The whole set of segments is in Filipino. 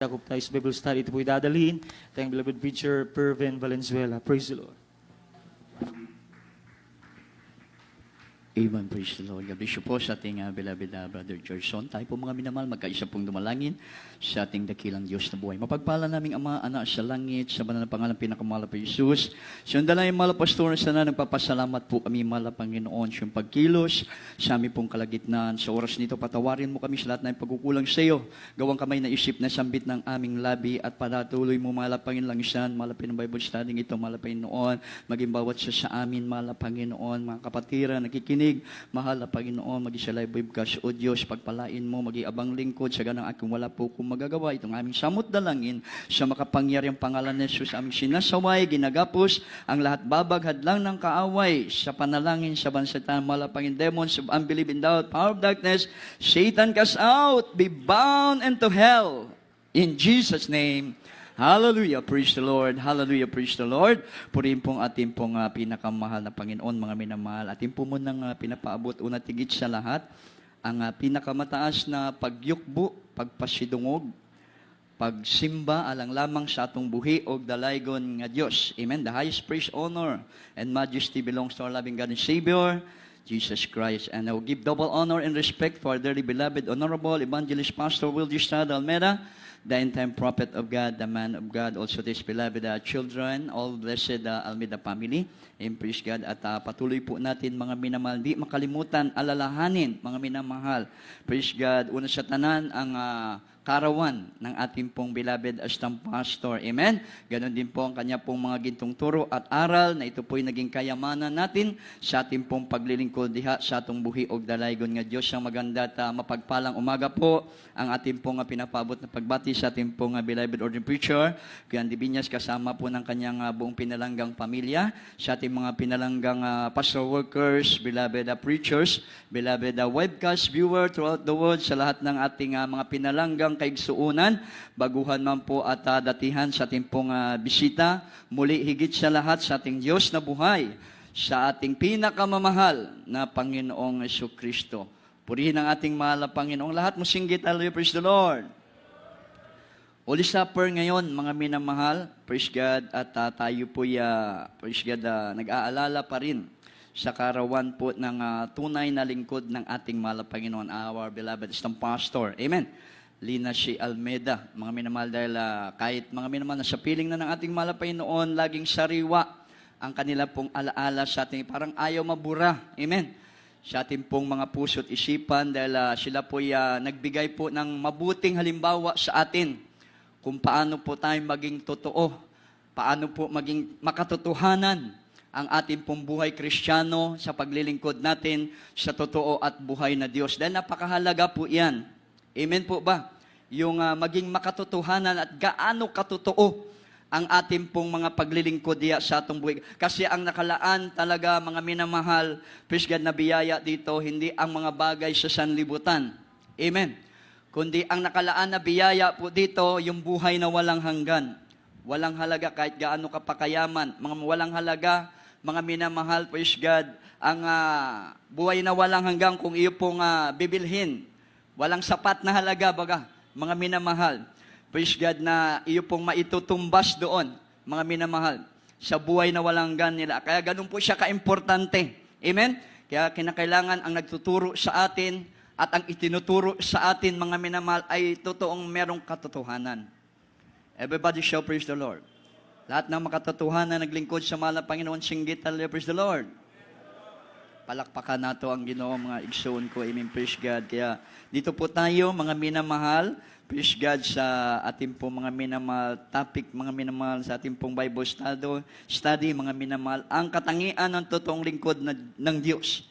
Yakub tayo sa Bible study. Ito po'y dadalhin. Tayong beloved preacher, Pervin Valenzuela. Praise the Lord. Amen. Praise the Lord. God bless you po sa ating beloved Brother Gerson. Tayo po mga minamahal, magkaisa pong dumalangin sa ating dakilang Diyos na buhay. Mapagpala naming Ama, Anak sa langit, sa banal na pangalan pinakamahal po Jesus. Siyang mahal pastor, sana nagpapasalamat po kami, mahal Panginoon, siyang pagkilos sa aming pong kalagitnaan. Sa oras nito, patawarin mo kami sa lahat ng pagkukulang sa iyo. Gawang kamay na isip na sambit ng aming labi at patuloy mo, mahal Panginoon, langisan, mahal Panginoon, Bible study ito, mahal Panginoon, maging bawat sa amin, mahal Panginoon, mga kapatiran, nakikinig, mahal na Panginoon, maging sa live webcast o Diyos, pagpalain mo, maging abang lingkod, sa ganang aking wala po kung magagawa, itong aming samot dalangin, sa makapangyariang pangalan ni Jesus, aming sinasaway, ginagapos, ang lahat babaghad lang ng kaaway, sa panalangin, sa bansataan, mahal na Panginoon, demons of unbelief and doubt, power of darkness, Satan cast out, be bound into hell, in Jesus' name. Hallelujah, praise the Lord. Hallelujah, praise the Lord. Purihin pong ating pong pinakamahal na Panginoon, mga minamahal. Ating po munang pinapaabot, una tigit sa lahat, ang pinakamataas na pagyukbo, pagpasidungog, pagsimba alang lamang sa atong buhi o dalaygon nga Diyos. Amen. The highest praise, honor, and majesty belongs to our loving God and Savior, Jesus Christ. And I will give double honor and respect for our dearly beloved, honorable evangelist pastor Will Estrada Almeida, the end-time prophet of God, the man of God, also this beloved children, all blessed Almeida family, and praise God. At patuloy po natin, mga minamahal, di makalimutan, alalahanin, mga minamahal, praise God, una sa tanan, ang karawan ng ating pong beloved Astam Pastor. Amen? Ganon din po ang kanya pong mga gintong turo at aral na ito po'y naging kayamanan natin sa ating pong paglilingkod diha sa atong buhi og dalaygon nga Diyos. Ang maganda at mapagpalang umaga po ang ating pong pinapabot na pagbati sa ating pong beloved ordained preacher, Kuya Andy Binyas, kasama po ng kanyang buong pinalanggang pamilya, sa ating mga pinalanggang pastor workers, beloved preachers, beloved webcast viewer throughout the world, sa lahat ng ating mga pinalanggang kaigsuunan, baguhan man po at datihan sa ating pong bisita, muli higit sa lahat sa ating Diyos na buhay, sa ating pinakamamahal na Panginoong Jesucristo. Purihin ang ating mahal na Panginoong lahat mo singgit. Hallelujah, praise the Lord. Holy Supper ngayon, mga minamahal, praise God, at tayo po praise God, nag-aalala pa rin sa karawan po ng tunay na lingkod ng ating mahal na Panginoon, our beloved Astam Pastor. Amen. Lina C. Almeida, mga minamahal, dahil kahit mga minamahal na sa piling na ng ating mahal na Panginoon, laging sariwa ang kanila pong alaala sa ating, parang ayaw mabura. Amen. Sa ating pong mga puso't isipan, dahil sila po nagbigay po ng mabuting halimbawa sa atin kung paano po tayo maging totoo, paano po maging makatotohanan ang ating pong buhay Kristiyano sa paglilingkod natin sa totoo at buhay na Diyos. Dahil napakahalaga po yan. Amen po ba? Yung maging makatotohanan at gaano katotoo ang ating pong mga paglilingkod diya sa atong buhay. Kasi ang nakalaan talaga, mga minamahal, praise God, na biyaya dito, hindi ang mga bagay sa sanlibutan. Amen. Kundi ang nakalaan na biyaya po dito, yung buhay na walang hanggan. Walang halaga kahit gaano kapakayaman. Mga walang halaga, mga minamahal, praise God, ang buhay na walang hanggang kung iyo pong bibilhin. Walang sapat na halaga, baga, mga minamahal. Praise God, na iyo pong maitutumbas doon, mga minamahal, sa buhay na walang hanggan nila. Kaya ganun po siya kaimportante. Amen? Kaya kinakailangan ang nagtuturo sa atin at ang itinuturo sa atin, mga minamahal, ay totoong merong katotohanan. Everybody shall praise the Lord. Lahat ng makatotohanan naglingkod sa mahal na Panginoon, singgit, hallelujah, praise the Lord. Palakpakan nato ang Ginoo, mga igsoon ko. Amen, praise God. Kaya dito po tayo, mga minamahal, praise God, sa ating pong mga minamahal topic, mga minamahal, sa ating pong Bible study, mga minamahal, ang katangian ng totoong lingkod ng Diyos.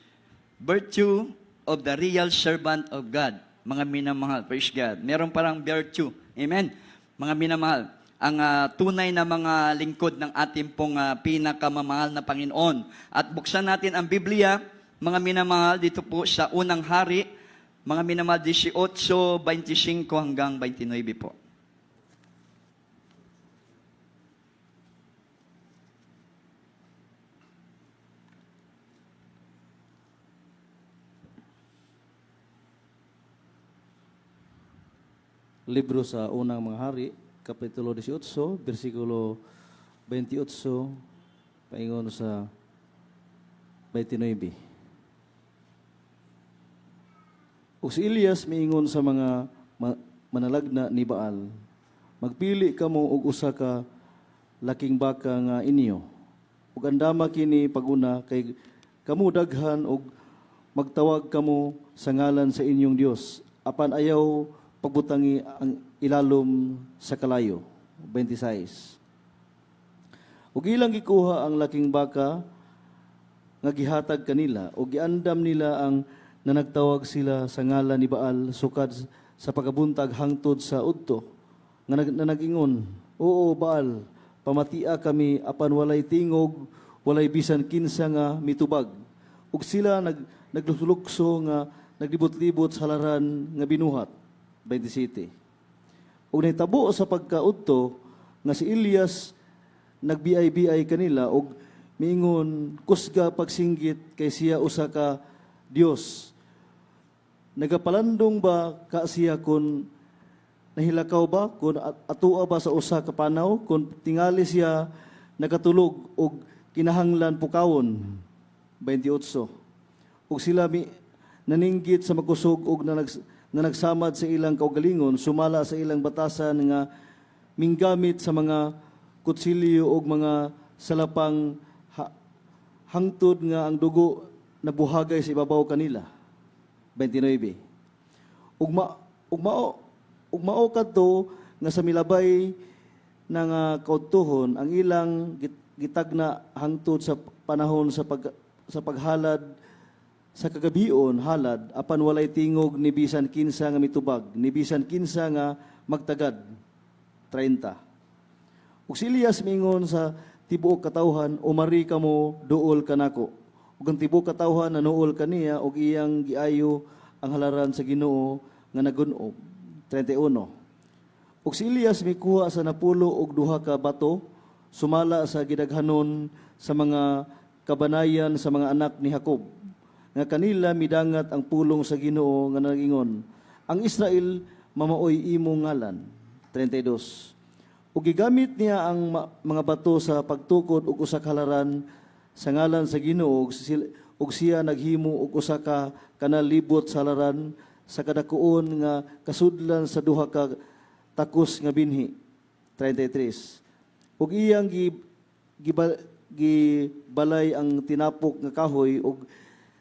Virtue of the real servant of God. Mga minamahal, praise God. Meron parang virtue. Amen. Mga minamahal, ang tunay na mga lingkod ng ating pong pinakamamahal na Panginoon. At buksan natin ang Biblia, mga minamahal, dito po sa unang hari, mga minamahal, 18:25 hanggang 29 po. libro sa unang mga hari, kapitulo 18, versikulo 28, paingon sa 29. O si Elias miingon sa mga manalagna ni Baal, magpili kamo og usa ka laking baka nga inyo. Ug andama kini paguna kay kamo daghan og magtawag kamo sa ngalan sa inyong Dios. Apan ayaw pagbutangi ang ilalom sa kalayo. 26. Ug ilang gikuha ang laking baka nga gihatag kanila ug giandam nila ang nanagtawag sila sa ngalan ni Baal sukad sa pagabuntag hangtod sa udto nga nag-ingon, oo Baal, pamatia kami apan walay tingog, walay bisan kinsa nga mitubag. Ug sila nagluslukso nga naglibot-libot sa halaran nga binuhat. 27. Ug nahitabo sa pagkaudto nga si Elias nagbiay-biay kanila ug miingon kusga pagsinggit kay siya usa ka Dios. Nagapalandong ba ka siya kun nahilakaw ba kun atua ba sa usa ka panaw kun tingali siya nagatulog og kinahanglan pukawon. 28. Ug sila naninggit sa makusog og nanagsamad sa ilang kaugalingon sumala sa ilang batasan nga minggamit sa mga kutsilyo og mga salapang hangtod nga ang dugo nabuhagay sa ibabaw kanila. 29. Ugmao kadto nga sa milabay ng kautuhon ang ilang gitagna hangtod sa panahon sa paghalad sa kagabion halad apan walay tingog ni bisan kinsa nga mitubag ni bisan kinsa nga magtagad. 30. Ug si Elias mingon sa tibuok katawhan, umari kamo duol kanako. Ug ang tibuok katawhan nanuol kaniya ug iyang giayo ang halaran sa Ginoo nga nagun-ob. 31. Ug si Elias mikuha sa napulo og duha ka bato sumala sa gidaghanon sa mga kabanayan sa mga anak ni Jacob nga kanila midangat ang pulong sa Ginoo nga nagingon, ang Israel mamaoy imong ngalan. 32. Ug gigamit niya ang mga bato sa pagtukod og usa ka halaran sa ngalan sa Ginoo ug siya naghimo og usa ka kanalibot sa halaran sa kadakuon nga kasudlan sa duha ka takos nga binhi. 33. Ug iyang gibalay ang tinapok nga kahoy ug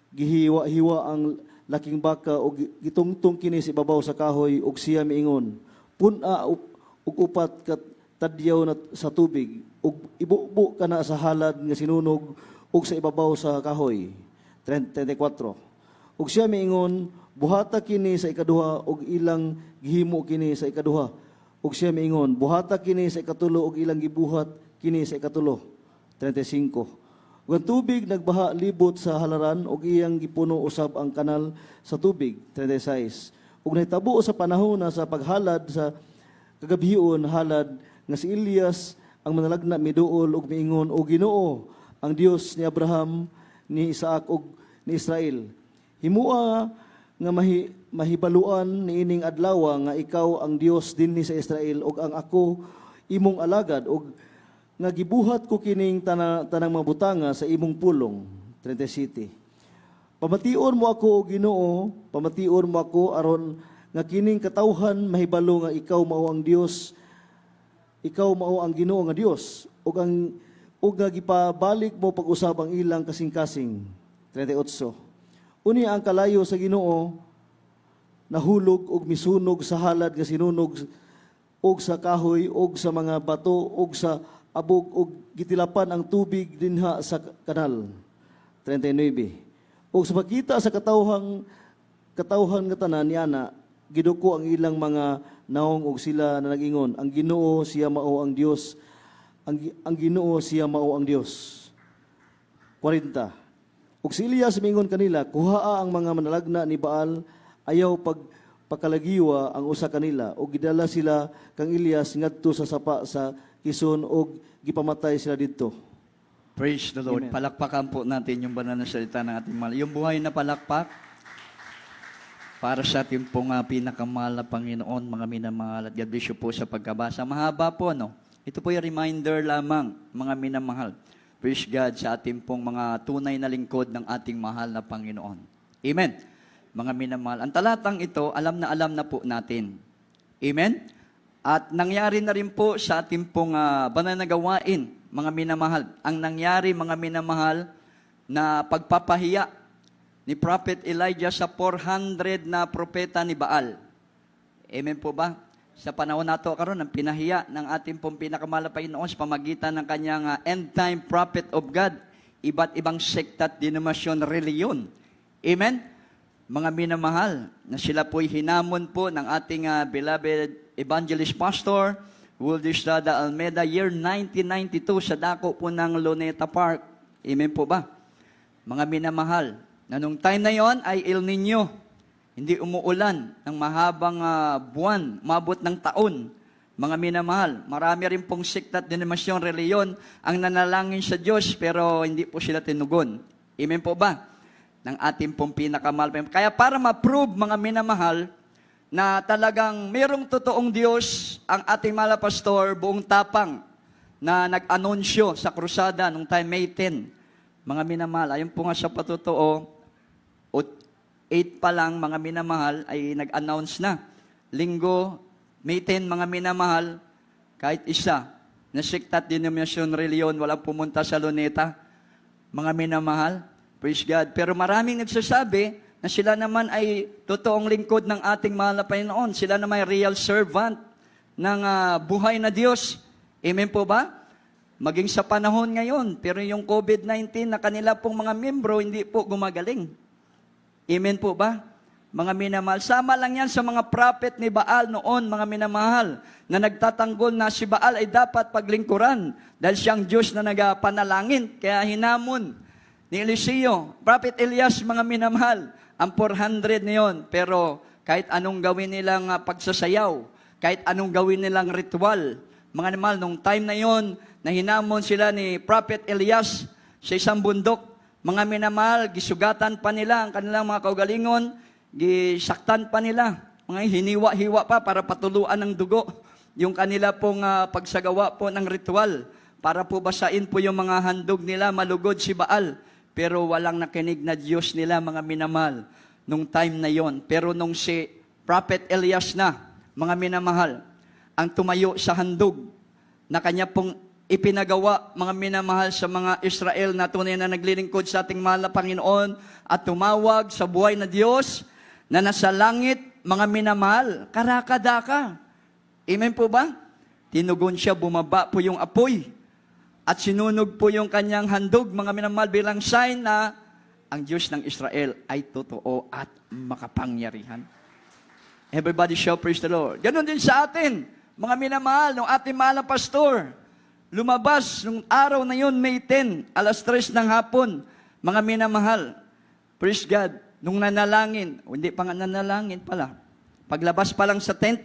gihiwa-hiwa ang laking baka ug gitungtong kini sa ibabaw sa kahoy ug siya miingon, pun-a ug upat ka tadyaw na sa tubig ug ibubo ka na sa halad nga sinunog ug sa ibabaw sa kahoy. 34. Ug siya miingon, buhata kini sa ikaduha ug ilang gihimo kini sa ikaduha. Ug siya miingon, buhata kini sa ikatulo ug ilang gibuhat kini sa ikatulo. 35. Ug ang tubig nagbaha libot sa halaran ug iyang gipuno usab ang kanal sa tubig. 36. Ug nahitabo sa panahon na sa paghalad sa kagabion halad nga si Elias ang manalagna miduol ug miingon, o Ginoo, ang Dios ni Abraham, ni Isaac ug ni Israel, himua nga mahibaluan niining adlaw nga ikaw ang Dios dinhi sa Israel ug ang ako imong alagad ug nga gibuhat ko kining tanang mga butanga sa imong pulong. 37. Pamation mo ako, o Ginoo, pamation mo ako aron nga kining katawhan mahibalo nga ikaw mao ang Dios, ikaw mao ang Ginoo nga Dios ug nga gipabalik mo pag-usab ang ilang kasing-kasing. 38. Uni ang kalayo sa Ginoo nahulog ug misunog sa halad nga sinunog ug sa kahoy ug sa mga bato ug sa abog ug gitilapan ang tubig dinha sa kanal. 39. Ug sa pagkita sa katawhan nga tanan niana giduko ang ilang mga naong ug sila na nagingon, ang Ginoo siya mao ang Dios, ang Ginoo siya mao ang Dios. 40. Ug si Elias mingon kanila, kuhaa ang mga manalagna ni Baal, ayaw pagkalagiwa ang usa kanila ug gidala sila kang Elias ngadto sa sapa sa Kison ug gipamatay sila didto. Praise the Lord. Amen. Palakpakan po natin yung banal na salita ng ating mahal. Yung buhay na palakpak. para sa ating pong pinakamahal na Panginoon, mga minamahal, at God bless you po sa pagkabasa. Mahaba po, no? Ito po yung reminder lamang, mga minamahal. Praise God sa ating pong mga tunay na lingkod ng ating mahal na Panginoon. Amen. Mga minamahal. Ang talatang ito, alam na po natin. Amen. At nangyari na rin po sa ating pong banal na gawain, mga minamahal. Ang nangyari, mga minamahal, na pagpapahiya ni Prophet Elijah sa 400 na propeta ni Baal. Amen po ba? Sa panahon nato karon ang pinahiya ng ating pong pinakamahal na Panginoon sa pamagitan ng kanyang end-time prophet of God, iba't ibang sekta at denominasyon, reliyon. Amen? Mga minamahal, na sila po'y hinamon po ng ating beloved evangelist pastor, Wildy Estrada Almeida, year 1992 sa dako po ng Luneta Park. Amen po ba? Mga minamahal, na nung time na yon ay El Nino, hindi umuulan ng mahabang buwan, mabot ng taon. Mga minamahal, marami rin pong sekta at denominasyon, reliyon ang nanalangin sa Diyos pero hindi po sila tinugon. Amen po ba? Ng ating pong pinakamahal. Kaya para ma-prove, mga minamahal, na talagang mayroong totoong Diyos ang ating mahal na pastor, buong tapang na nag-anunsyo sa krusada nung time May 10. Mga minamahal, ayun po nga sa patotoo, 8 pa lang, mga minamahal, ay nag-announce na. Linggo, May 10, mga minamahal, kahit isa, na sekta at denominasyon, reliyon, walang pumunta sa Luneta. Mga minamahal, praise God. Pero maraming nagsasabi na sila naman ay totoong lingkod ng ating mahal na Panginoon. Sila naman ay real servant ng buhay na Diyos. Amen po ba? Maging sa panahon ngayon, pero yung COVID-19 na kanila pong mga membro, hindi po gumagaling. Amen po ba? Mga minamahal, sama lang yan sa mga prophet ni Baal noon, mga minamahal, na nagtatanggol na si Baal ay dapat paglingkuran dahil siyang Diyos na nagapanalangin. Kaya hinamon ni Eliseo, Prophet Elias, mga minamahal, ang 400 na yun. Pero kahit anong gawin nilang pagsasayaw, kahit anong gawin nilang ritual, mga minamahal, nung time na yon, na hinamon sila ni Prophet Elias sa isang bundok, mga minamahal, gisugatan pa nila ang kanilang mga kaugalingon, gisaktan pa nila, mga hiniwa-hiwa pa para patuluan ng dugo, yung kanila pong pagsagawa po ng ritual, para po basain po yung mga handog nila, malugod si Baal. Pero walang nakinig na Diyos nila, mga minamahal, nung time na yon. Pero nung si Prophet Elias na, mga minamahal, ang tumayo sa handog, na kanya pong ipinagawa, mga minamahal, sa mga Israel na tunay na naglilingkod sa ating mahal na Panginoon at tumawag sa buhay na Diyos na nasa langit, mga minamahal, karakadaka. Amen po ba? Tinugon siya, bumaba po yung apoy at sinunog po yung kanyang handog, mga minamahal, bilang sign na ang Diyos ng Israel ay totoo at makapangyarihan. Everybody shout praise the Lord. Ganon din sa atin, mga minamahal, ng ating mahal na pastor. Lumabas nung araw na yun, May 10, alas 3 ng hapon, mga minamahal. Praise God. Nung nanalangin, hindi pa nga nanalangin pala. Paglabas pa lang sa tent,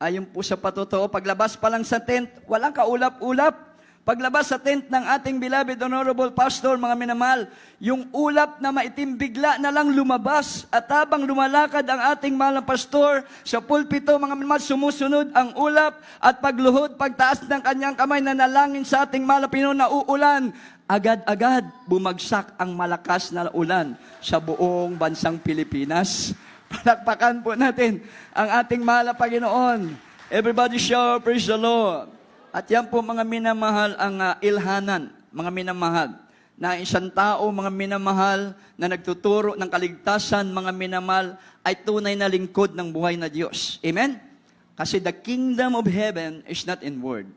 ayon po sa patotoo, paglabas pa lang sa tent, walang kaulap-ulap. Paglabas sa tent ng ating beloved honorable pastor, mga minamahal, yung ulap na maitim bigla na lang lumabas. At habang lumalakad ang ating mahal na pastor sa pulpito, mga minamahal, sumusunod ang ulap at pagluhod, pagtaas ng kanyang kamay na nalangin sa ating mahal na Pinoon na uulan. Agad-agad bumagsak ang malakas na ulan sa buong bansang Pilipinas. Palakpakan po natin ang ating mahal na Panginoon. Everybody shout, praise the Lord. At yan po, mga minamahal, ang ilhanan, mga minamahal, na isang tao, mga minamahal, na nagtuturo ng kaligtasan, mga minamahal, ay tunay na lingkod ng buhay na Diyos. Amen? Kasi the kingdom of heaven is not in word,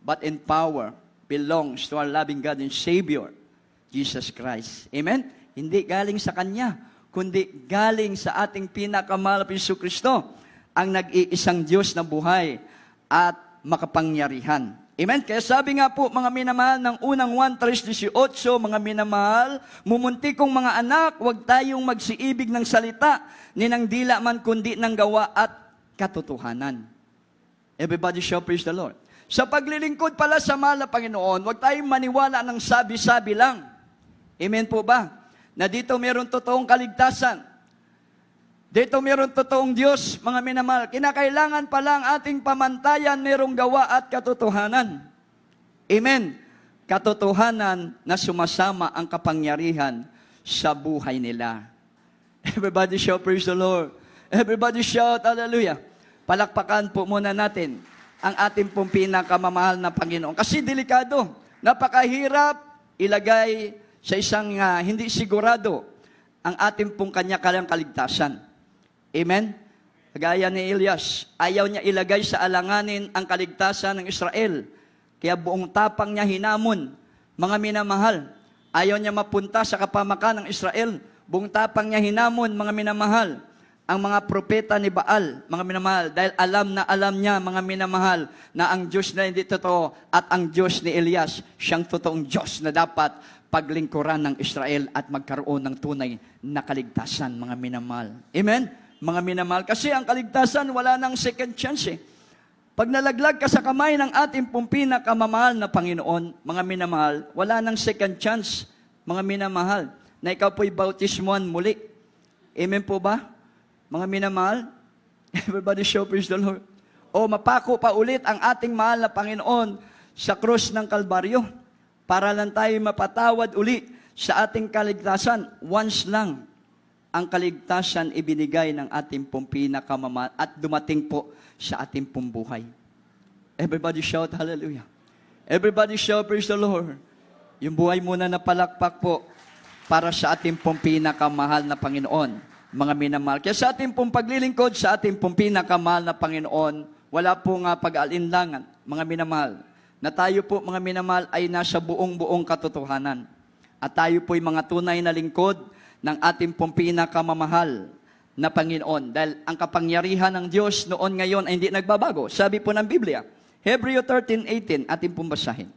but in power belongs to our loving God and Savior, Jesus Christ. Amen? Hindi galing sa Kanya, kundi galing sa ating pinakamahal na Hesus Kristo, ang nag-iisang Diyos na buhay at makapangyarihan. Amen? Kaya sabi nga po, mga minamahal, ng unang 1:3-18, mga minamahal, mumuntikong mga anak, huwag tayong magsiibig ng salita, ni ng dila man kundi ng gawa at katotohanan. Everybody shout praise the Lord. Sa paglilingkod pala sa mahal na Panginoon, huwag tayong maniwala ng sabi-sabi lang. Amen po ba? Na dito meron totoong kaligtasan. Dito meron totoong Diyos, mga minamahal. Kinakailangan pa lang ating pamantayan, merong gawa at katotohanan. Amen. Katotohanan na sumasama ang kapangyarihan sa buhay nila. Everybody shout, praise the Lord. Everybody shout, hallelujah. Palakpakan po muna natin ang ating pong pinakamamahal na Panginoon. Kasi delikado, napakahirap ilagay sa isang hindi sigurado ang ating pong kanya-kanyang kaligtasan. Amen? Gaya ni Elias, ayaw niya ilagay sa alanganin ang kaligtasan ng Israel. Kaya buong tapang niya hinamon, mga minamahal. Ayaw niya mapunta sa kapamakan ng Israel. Buong tapang niya hinamon, mga minamahal, ang mga propeta ni Baal, mga minamahal, dahil alam niya, mga minamahal, na ang Diyos na hindi totoo at ang Diyos ni Elias, siyang totoong Diyos na dapat paglingkuran ng Israel at magkaroon ng tunay na kaligtasan, mga minamahal. Amen? Mga minamahal, kasi ang kaligtasan, wala nang second chance eh. Pag nalaglag ka sa kamay ng ating pong pinakamamahal na Panginoon, mga minamahal, wala nang second chance, mga minamahal, na ikaw po'y bautismuhan muli. Amen po ba? Mga minamahal, everybody show praise the Lord. O mapako pa ulit ang ating mahal na Panginoon sa krus ng Kalbaryo para lang tayo mapatawad uli sa ating kaligtasan. Once lang ang kaligtasan ibinigay ng ating pong pinakamamahal at dumating po sa ating pong buhay. Everybody shout hallelujah. Everybody shout praise the Lord. Yung buhay muna na palakpak po para sa ating pong pinakamahal na Panginoon, mga minamahal. Kaya sa ating pong paglilingkod, sa ating pong pinakamahal na Panginoon, wala pong pag-aalinlangan, mga minamahal, na tayo po, mga minamahal, ay nasa buong-buong katotohanan. At tayo po'y mga tunay na lingkod ng ating pong pinakamamahal na Panginoon. Dahil ang kapangyarihan ng Diyos noon ngayon ay hindi nagbabago. Sabi po ng Biblia, Hebreo 13:18, ating pong basahin.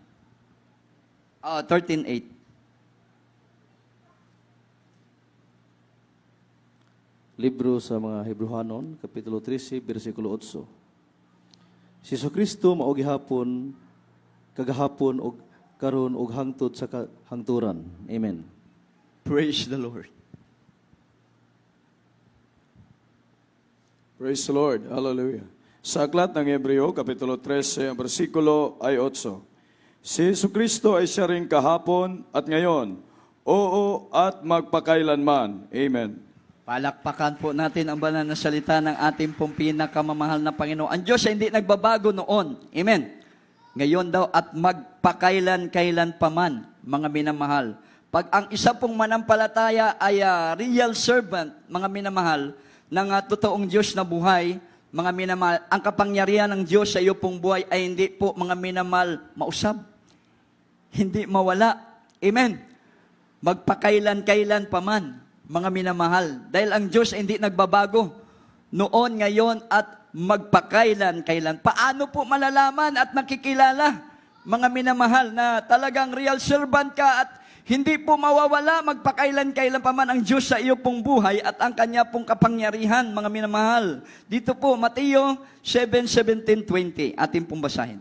13:8. Libro sa mga Hebrehanon, Kapitulo 13, versikulo 8. Si Jesucristo mao gihapon, kagahapon, og karon og hangtod sa hangturan. Amen. Praise the Lord. Praise the Lord. Hallelujah. Sa aklat ng Hebreo, Kapitulo 13, ang versikulo ay 8. Si Jesucristo ay siya rin kahapon at ngayon, oo at magpakailanman. Amen. Palakpakan po natin ang banal na salita ng ating pong pinakamamahal na Panginoon. Ang Diyos ay hindi nagbabago noon. Amen. Ngayon daw at magpakailan-kailan paman, mga minamahal. Pag ang isa pong manampalataya ay real servant, mga minamahal, ng totoong Diyos na buhay, mga minamahal, ang kapangyarihan ng Diyos sa iyo pong buhay ay hindi po, mga minamahal, mausab. Hindi mawala. Amen. Magpakailan-kailan paman, mga minamahal. Dahil ang Diyos ay hindi nagbabago. Noon, ngayon, at magpakailan-kailan. Paano po malalaman at makikilala, mga minamahal, na talagang real servant ka at hindi po mawawala, magpakailan-kailan pa man ang Diyos sa iyo pong buhay at ang Kanya pong kapangyarihan, mga minamahal. Dito po, Mateo 7:17-20, ating pong basahin.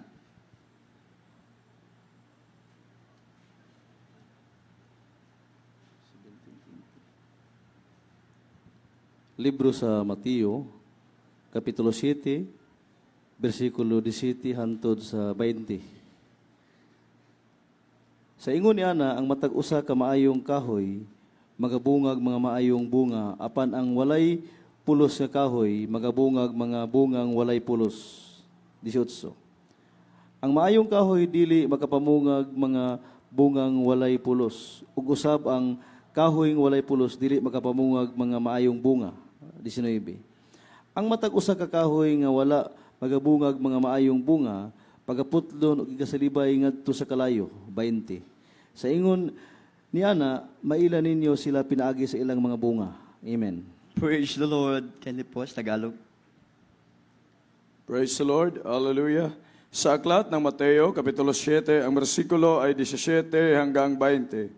Libro sa Mateo, Kapitulo 7, versikulo 17 hantod sa 20. Sa ingon niya na ang matag usa ka maayong kahoy, magabungag mga maayong bunga, apan ang walay pulos nga kahoy, magabungag mga bungang walay pulos. 18. Ang maayong kahoy dili makapamungag mga bungang walay pulos, ug usab ang kahoy walay pulos dili makapamungag mga maayong bunga. 19. Ang matag usa ka kahoy nga wala magabungag mga maayong bunga, pagaputlon ug igasalibay ngadto sa kalayo. 20. Sa ingon ni ana, maila ninyo sila pinaagi sa ilang mga bunga. Amen. Praise the Lord. Can you pause, Tagalog? Praise the Lord. Hallelujah. Sa aklat ng Mateo, Kapitulo 7, ang versikulo ay 17 hanggang 20.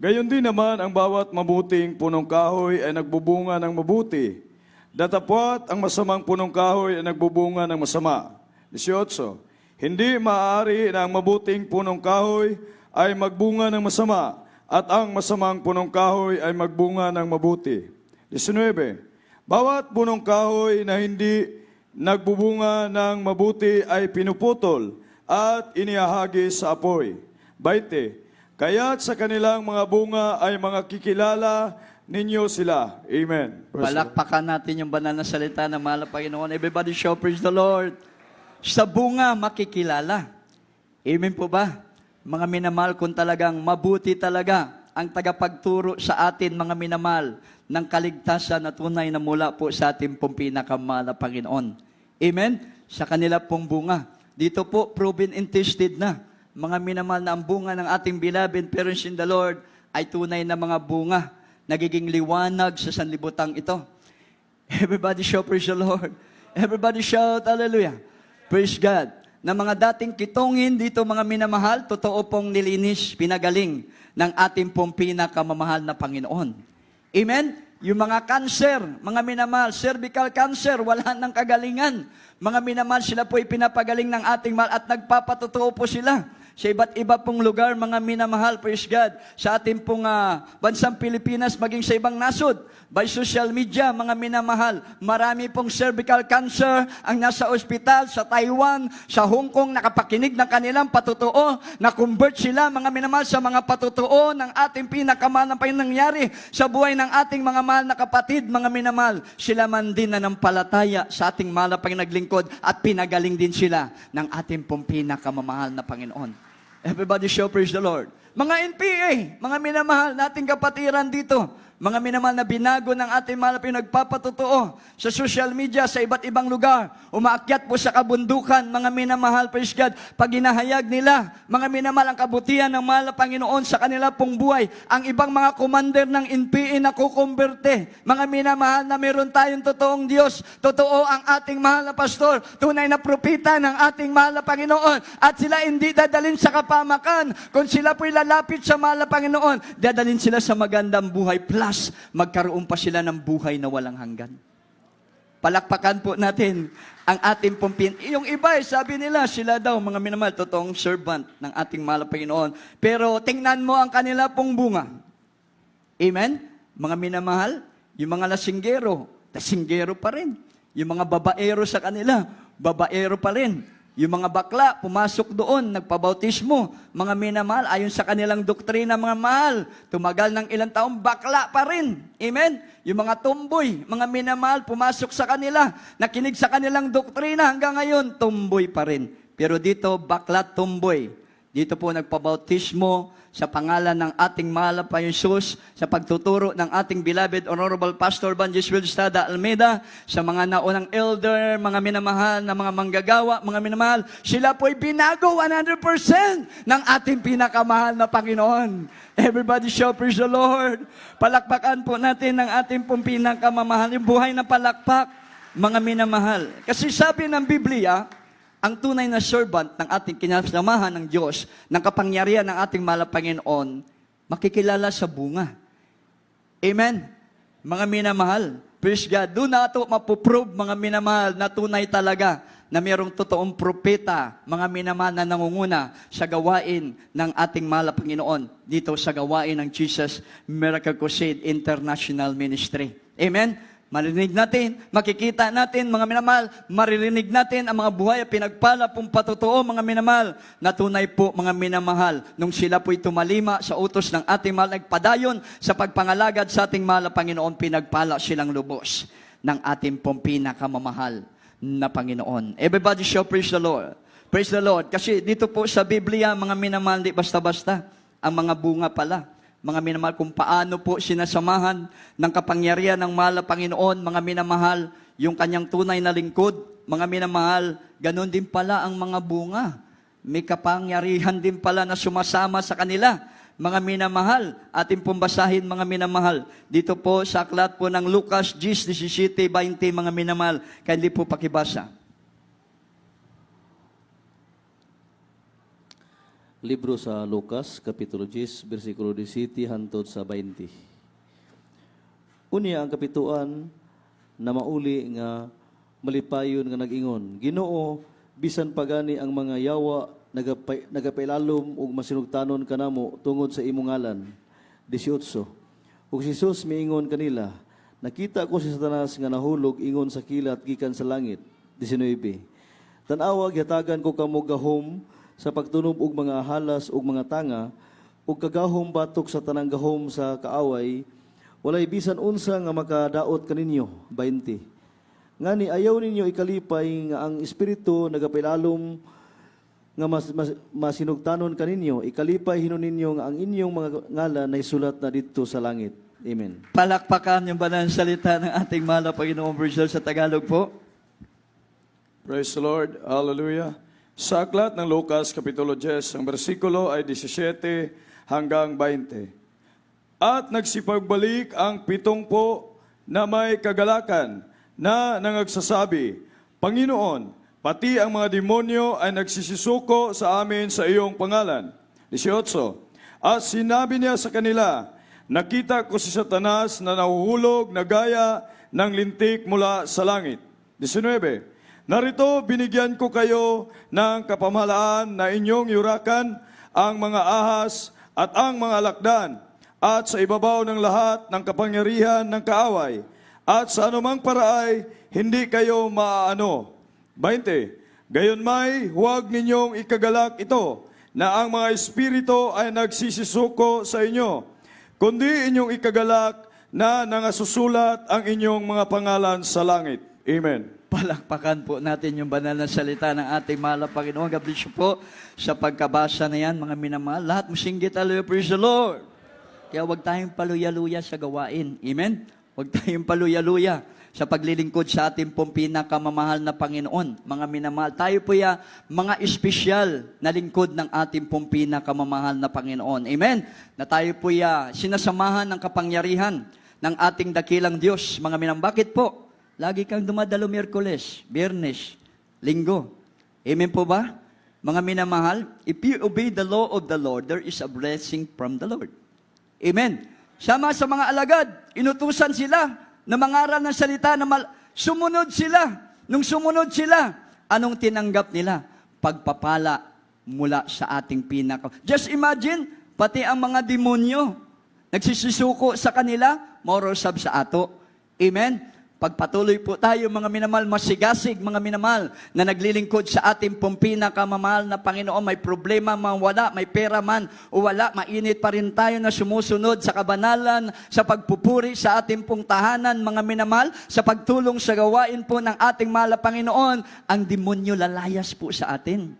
Gayon din naman ang bawat mabuting punong kahoy ay nagbubunga ng mabuti. Datapwat ang masamang punong kahoy ay nagbubunga ng masama. 18. Hindi maaari na ang mabuting punong kahoy ay magbunga ng masama at ang masamang punong kahoy ay magbunga ng mabuti. 19. Bawat punong kahoy na hindi nagbubunga ng mabuti ay pinuputol at inihahagis sa apoy. 20. Kaya't sa kanilang mga bunga ay mga kikilala ninyo sila. Amen. Palakpakan natin yung banal na salita ng mahal na Panginoon. Everybody show praise the Lord. Sa bunga makikilala. Amen po ba? Mga minamahal, kung talagang mabuti talaga ang tagapagturo sa atin, mga minamahal, ng kaligtasan na tunay na mula po sa ating pong pinakamahal na Panginoon. Amen? Sa kanila pong bunga. Dito po, proven and tested na. Mga minamahal na ang bunga ng ating beloved parents in the Lord ay tunay na mga bunga. Nagiging liwanag sa sanlibutan ito. Everybody shout praise the Lord. Everybody shout hallelujah. Praise God. Na mga dating kitongin dito, mga minamahal, totoo pong nilinis, pinagaling ng ating pong pinakamamahal na Panginoon. Amen? Yung mga cancer, mga minamahal, cervical cancer, wala nang kagalingan. Mga minamahal, sila po ipinapagaling ng ating mahal at nagpapatotoo po sila sa iba't iba pong lugar, mga minamahal, praise God, sa ating pong bansang Pilipinas, maging sa ibang nasod, by social media, mga minamahal, marami pong cervical cancer ang nasa ospital, sa Taiwan, sa Hong Kong, nakapakinig ng kanilang patotoo, na-convert sila, mga minamahal, sa mga patotoo ng ating pinakamahal na nangyari sa buhay ng ating mga mahal na kapatid, mga minamahal, sila man din na nampalataya sa ating mahal na naglingkod at pinagaling din sila ng ating pong pinakamamahal na Panginoon. Everybody show praise the Lord. Mga NPA, mga minamahal nating kapatiran dito, mga minamahal na binago ng ating mahal na pinagpapatotoo sa social media, sa iba't ibang lugar, umaakyat po sa kabundukan, mga minamahal, praise God, pag ginahayag nila, mga minamahal, ang kabutihan ng mahal na Panginoon sa kanila pong buhay, ang ibang mga commander ng NPA na kukumberte, mga minamahal, na meron tayong totoong Diyos, totoo ang ating mahal na pastor, tunay na propeta ng ating mahal na Panginoon, at sila hindi dadalhin sa kapamakan, kung sila po'y lalapit sa mahal na Panginoon, dadalhin sila sa magandang buhay, plus magkaroon pa sila ng buhay na walang hanggan. Palakpakan po natin ang ating pumpin. Yung iba, sabi nila, sila daw, mga minamahal, totoong servant ng ating mahal na Panginoon. Pero tingnan mo ang kanila pong bunga. Amen? Mga minamahal, yung mga lasinggero pa rin. Yung mga babaero sa kanila, babaero pa rin. Yung mga bakla, pumasok doon, nagpabautismo. Mga minamahal, ayon sa kanilang doktrina, mga mahal, tumagal ng ilang taong, bakla pa rin. Amen? Yung mga tomboy, mga minamahal, pumasok sa kanila, nakinig sa kanilang doktrina, hanggang ngayon, tomboy pa rin. Pero dito, bakla, tomboy. Dito po nagpabautismo sa pangalan ng ating mahal na Jesus, sa pagtuturo ng ating beloved Honorable Pastor Banjis Wilstada Almeida, sa mga naunang elder, mga minamahal na mga manggagawa, mga minamahal, sila po'y binago 100% ng ating pinakamahal na Panginoon. Everybody shout praise the Lord. Palakpakan po natin ng ating pong pinakamamahal, yung buhay na palakpak, mga minamahal. Kasi sabi ng Biblia, ang tunay na servant ng ating kinasamahan ng Diyos, ng kapangyarihan ng ating mahal na Panginoon, makikilala sa bunga. Amen? Mga minamahal, praise God, doon na ito mapuprove, mga minamahal, na tunay talaga na mayroong totoong propeta, mga minamahal na nangunguna sa gawain ng ating mahal na Panginoon, dito sa gawain ng Jesus Miracle Crusade International Ministry. Amen? Maririnig natin, makikita natin, mga minamahal, maririnig natin ang mga buhay at pinagpala pong patotoo, mga minamahal, na tunay po, mga minamahal, nung sila po'y tumalima sa utos ng ating mahal, nagpadayon sa pagpangalagad sa ating mahal na Panginoon, pinagpala silang lubos ng ating pong pinakamamahal na Panginoon. Everybody show praise the Lord. Praise the Lord. Kasi dito po sa Biblia, mga minamahal, di basta-basta, ang mga bunga pala. Mga minamahal, kung paano po sinasamahan ng kapangyarihan ng mahal na Panginoon, mga minamahal, yung kanyang tunay na lingkod, mga minamahal, ganun din pala ang mga bunga. May kapangyarihan din pala na sumasama sa kanila. Mga minamahal, ating pong basahin, mga minamahal. Dito po sa aklat po ng Lucas 10:17-20, mga minamahal. Kaya hindi po pakibasa. Libro sa Lucas, Kapitulo 10, versikulo 17 hangtod sa 20. Unya ang kapituan na mauli nga malipayon nga nag-ingon, Ginoo, bisan pagani ang mga yawa nagapailalom ug masinugtanon kanamo tungod sa imong ngalan. 18. Ug si Jesus miingon kanila, Nakita ko si Satanas nga nahulog ingon sa kilat gikan sa langit. 19. Tan-awa gihatagan ko kamo gahom sa pagtunob og mga halas ug mga tanga ug kagahom batok sa tanang gahom sa kaaway, walay bisan unsa nga makadaot kaninyo. 20. Ngani ayaw ninyo ikalipay nga ang espiritu nagapilalom nga masinugtanon kaninyo, ikalipay hinon ninyo nga ang inyong mga ngalan ay sulat na dito sa langit. Amen. Palakpakan yung banal na salita ng ating mahal na Panginoong Virgil sa Tagalog po. Praise the Lord. Hallelujah. Sa aklat ng Lucas, Kapitulo 10, ang bersikulo ay 17 hanggang 20. At nagsipagbalik ang 70 na may kagalakan na nangagsasabi, Panginoon, pati ang mga demonyo ay nagsisisuko sa amin sa iyong pangalan. 18. At sinabi niya sa kanila, nakita ko si Satanas na nahuhulog na gaya ng lintik mula sa langit. 19. Narito, binigyan ko kayo ng kapamahalaan na inyong yurakan ang mga ahas at ang mga lakdan at sa ibabaw ng lahat ng kapangyarihan ng kaaway at sa anumang paraay hindi kayo maaano. 20. Gayon may huwag ninyong ikagalak ito na ang mga espiritu ay nagsisisuko sa inyo, kundi inyong ikagalak na nangasusulat ang inyong mga pangalan sa langit. Amen. Palakpakan po natin yung banal na salita ng ating mahal na Panginoon. God bless you po sa pagkabasa na yan, mga minamahal. Lahat musinggit, hallelujah, praise the Lord. Kaya huwag tayong paluya-luya sa gawain. Amen? Huwag tayong paluya-luya sa paglilingkod sa ating pong pinakamamahal na Panginoon. Mga minamahal, tayo po ya mga espesyal na lingkod ng ating pong pinakamamahal na Panginoon. Amen? Na tayo po ya sinasamahan ng kapangyarihan ng ating dakilang Diyos. Mga minamahal, bakit po? Lagi kang dumadalo Miyerkules, Biyernes, Linggo. Amen po ba? Mga minamahal, if you obey the law of the Lord, there is a blessing from the Lord. Amen. Sama sa mga alagad, inutusan sila na mangaral ng salita na sumunod sila. Nung sumunod sila, anong tinanggap nila? Pagpapala mula sa ating Just imagine, pati ang mga demonyo, nagsisisuko sa kanila, morosab sa ato. Amen. Pagpatuloy po tayo, mga minamahal, masigasig, mga minamahal, na naglilingkod sa ating pong pinakamamahal na Panginoon. May problema man wala, may pera man o wala, mainit pa rin tayo na sumusunod sa kabanalan, sa pagpupuri sa ating pong tahanan, mga minamahal, sa pagtulong sa gawain po ng ating mahal na Panginoon, ang demonyo lalayas po sa atin.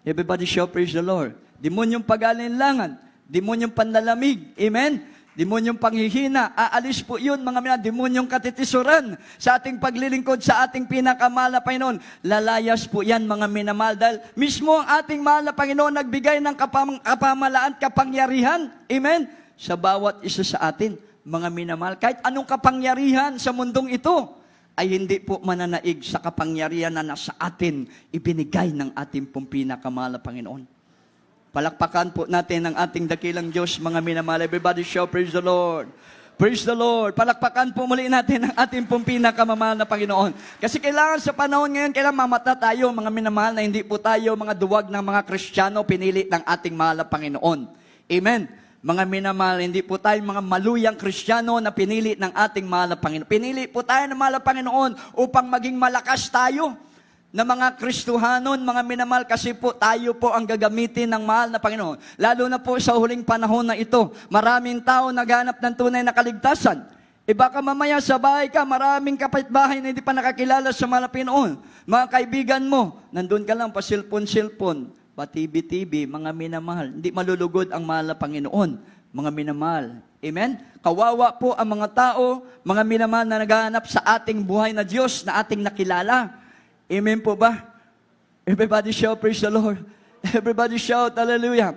Everybody shout praise the Lord. Demonyong pag-alinlangan, demonyong panlalamig, amen? Demonyong panghihina, aalis po yun, mga minamahal. Demonyong katitisuran sa ating paglilingkod sa ating pinakamahal na Panginoon. Lalayas po yan, mga minamahal, dahil mismo ang ating mahal na Panginoon nagbigay ng kapamalaan, kapangyarihan, amen, sa bawat isa sa atin, mga minamahal. Kahit anong kapangyarihan sa mundong ito, ay hindi po mananaig sa kapangyarihan na nasa atin, ibinigay ng ating pong pinakamahal na Panginoon. Palakpakan po natin ang ating dakilang Diyos, mga minamahal. Everybody shout, praise the Lord. Praise the Lord. Palakpakan po muli natin ang ating pong pinakamamahal na Panginoon. Kasi kailangan sa panahon ngayon, kailangan mamata tayo, mga minamahal, na hindi po tayo mga duwag ng mga Kristiyano, pinili ng ating mahal na Panginoon. Amen. Mga minamahal, hindi po tayo mga maluyang Kristiyano na pinili ng ating mahal na Panginoon. Pinili po tayo ng mahal na Panginoon upang maging malakas tayo na mga Kristohanon, mga minamahal, kasi po tayo po ang gagamitin ng mahal na Panginoon. Lalo na po sa huling panahon na ito, maraming tao naghanap ng tunay na kaligtasan. E baka mamaya sa bahay ka, maraming kapitbahay na hindi pa nakakilala sa mahal na Panginoon. Mga kaibigan mo, nandun ka lang, pa-cellphone, pa-TV, mga minamahal. Hindi malulugod ang mahal na Panginoon, mga minamahal. Amen? Kawawa po ang mga tao, mga minamahal, na naghahanap sa ating buhay na Diyos na ating nakilala. Amen po ba? Everybody shout, praise the Lord. Everybody shout, hallelujah.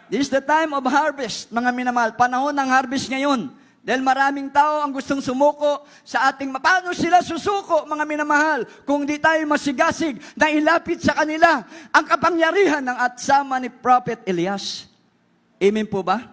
This is the time of harvest, mga minamahal. Panahon ng harvest ngayon. Dahil maraming tao ang gustong sumuko sa ating, paano sila susuko, mga minamahal, kung di tayo masigasig na ilapit sa kanila ang kapangyarihan ng atsama ni Prophet Elias. Amen po ba?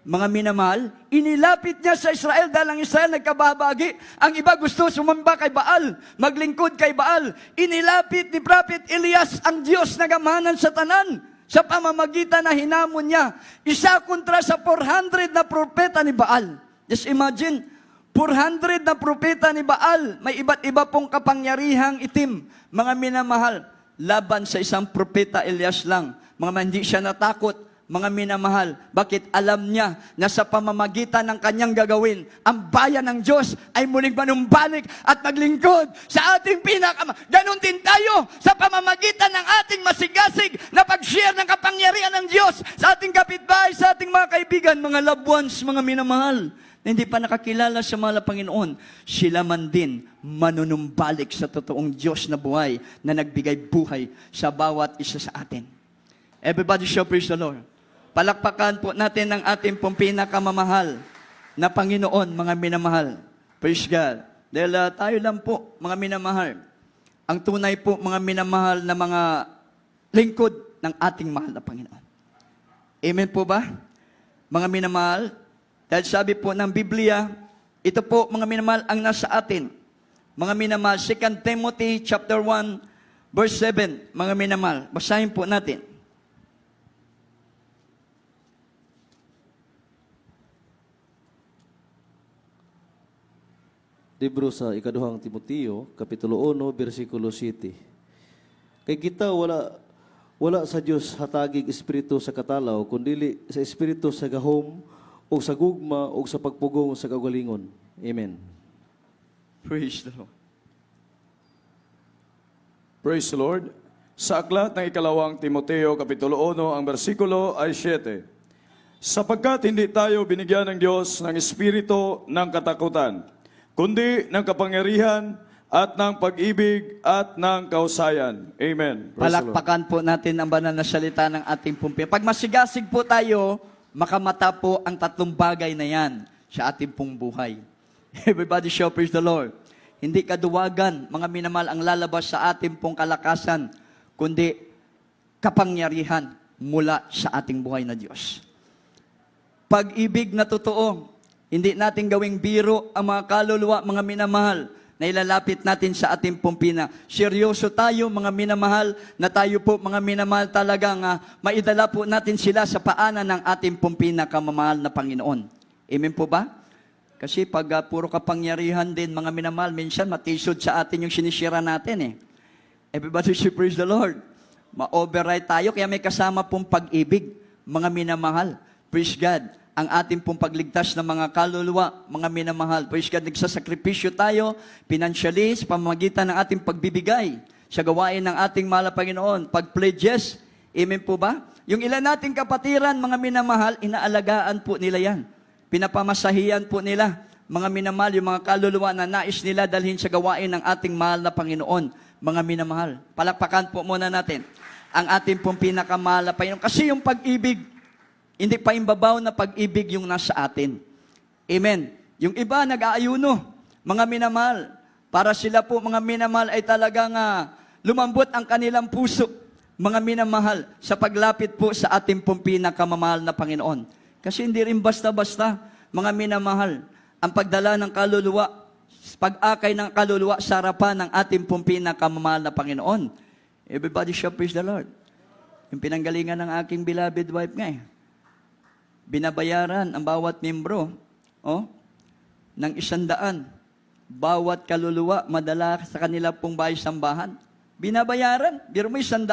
Mga minamahal, inilapit niya sa Israel dahil ang Israel nagkababagi. Ang iba gusto sumamba kay Baal, maglingkod kay Baal. Inilapit ni Prophet Elias ang Diyos na gamanan sa tanan sa pamamagitan na hinamon niya. Isa kontra sa 400 na propeta ni Baal. Just imagine, 400 na propeta ni Baal, may iba't iba pong kapangyarihang itim, mga minamahal, laban sa isang propeta Elias lang. Hindi siya natakot, mga minamahal. Bakit? Alam niya na sa pamamagitan ng kanyang gagawin, ang bayan ng Diyos ay muling manumbalik at maglingkod sa ating Ganon din tayo sa pamamagitan ng ating masigasig na pag-share ng kapangyarihan ng Diyos sa ating kapitbahay, sa ating mga kaibigan, mga loved ones, mga minamahal, na hindi pa nakakilala sa mahal na Panginoon, sila man din manunumbalik sa totoong Diyos na buhay na nagbigay buhay sa bawat isa sa atin. Everybody show praise the Lord. Palakpakan po natin ang ating pong pinakamamahal na Panginoon, mga minamahal. Praise God. Dahil tayo lang po, mga minamahal, ang tunay po, mga minamahal na mga lingkod ng ating mahal na Panginoon. Amen po ba? Mga minamahal, dahil sabi po ng Biblia, ito po, mga minamahal, ang nasa atin. Mga minamahal, 2 Timothy chapter 1, verse 7, mga minamahal, basahin po natin. Libro sa ikaduhang Timoteo, Kapitulo 1, versikulo 7. Kay kita wala sa Dios hatagig espiritu sa katalaw, kundi sa espiritu sa gahom, o sa gugma, o sa pagpugong sa kagalingon. Amen. Praise the Lord. Praise the Lord. Sa aklat ng ikalawang Timoteo, Kapitulo 1, ang bersikulo ay 7. Sapagkat hindi tayo binigyan ng Diyos ng espiritu ng katakutan, kundi ng kapangyarihan at ng pag-ibig at ng kahusayan. Amen. Praise the Lord. Palakpakan po natin ang banal na salita ng ating pumpi. Pag masigasig po tayo, makamata po ang tatlong bagay na yan sa ating pong buhay. Everybody show praise the Lord. Hindi kaduwagan, mga minamahal, ang lalabas sa ating pong kalakasan, kundi kapangyarihan mula sa ating buhay na Diyos. Pag-ibig na totoo, hindi natin gawing biro ang mga kaluluwa, mga minamahal, na ilalapit natin sa ating pumpina. Seryoso tayo, mga minamahal, na tayo po, mga minamahal, talagang maidala po natin sila sa paanan ng ating pumpina, kamamahal na Panginoon. Amen po ba? Kasi pag puro kapangyarihan din, mga minamahal, minsan matisod sa atin yung sinisira natin eh. Everybody should praise the Lord. Ma-override tayo, kaya may kasama pong pag-ibig, mga minamahal. Praise God. Ang ating pong pagligtas ng mga kaluluwa, mga minamahal. Praise God, nagsasakripisyo tayo, financially, sa pamamagitan ng ating pagbibigay, sa gawain ng ating mahal na Panginoon, pag-pledges. Amen po ba? Yung ilan nating kapatiran, mga minamahal, inaalagaan po nila yan. Pinapamasahiyan po nila, mga minamahal, yung mga kaluluwa na nais nila dalhin sa gawain ng ating mahal na Panginoon, mga minamahal. Palakpakan po muna natin ang ating pong pinakamahal na Panginoon. Kasi yung pag-ibig, hindi pa imbabaw na pag-ibig yung nasa atin. Amen. Yung iba nag-aayuno, mga minamahal, para sila po, mga minamahal, ay talagang lumambot ang kanilang puso, mga minamahal, sa paglapit po sa ating pong pinakamamahal na Panginoon. Kasi hindi rin basta-basta, mga minamahal, ang pagdala ng kaluluwa, pag-akay ng kaluluwa sa harapan ng ating pong pinakamamahal na Panginoon. Everybody shall praise the Lord. Yung pinanggalingan ng aking beloved wife nga eh. Binabayaran ang bawat membro ng 100. Bawat kaluluwa madala sa kanila pong bahay sambahan. Binabayaran. Biro mo 100.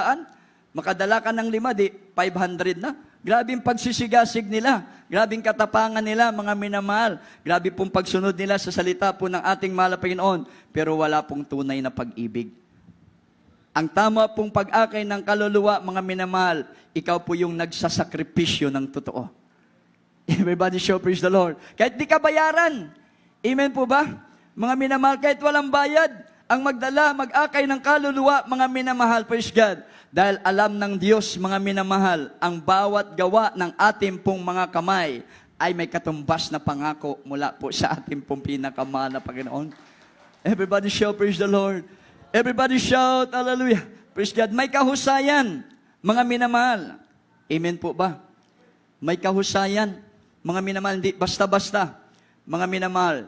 Makadala ka ng 5, di 500 na. Grabing pagsisigasig nila. Grabing katapangan nila, mga minamahal. Grabe pong pagsunod nila sa salita po ng ating mahal na Panginoon. Pero wala pong tunay na pag-ibig. Ang tama pong pag-akay ng kaluluwa, mga minamahal, ikaw po yung nagsasakripisyo ng totoo. Everybody show praise the Lord. Kahit di ka bayaran. Amen po ba? Mga minamahal, kahit walang bayad, ang magdala, mag-akay ng kaluluwa, mga minamahal, praise God. Dahil alam ng Diyos, mga minamahal, ang bawat gawa ng ating pong mga kamay ay may katumbas na pangako mula po sa ating pong pinakamahal na Panginoon. Everybody show praise the Lord. Everybody shout, hallelujah. Praise God. May kahusayan, mga minamahal. Amen po ba? May kahusayan. Mga minamahal, hindi basta-basta. Mga minamahal,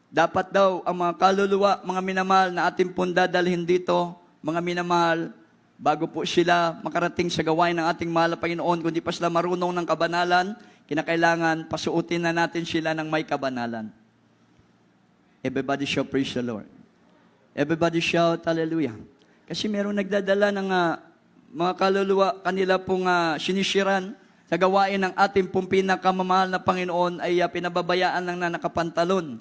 dapat daw ang mga kaluluwa, mga minamahal na ating pong dadalhin dito, mga minamahal, bago po sila makarating sa gawain ng ating mahal na Panginoon, kundi pa sila marunong ng kabanalan, kinakailangan pasuotin na natin sila ng may kabanalan. Everybody shout, praise the Lord. Everybody shout, hallelujah. Kasi meron nagdadala ng mga kaluluwa, kanila pong sinisiran sa gawain ng ating pong pinakamamahal na Panginoon ay pinababayaan lang na nakapantalon.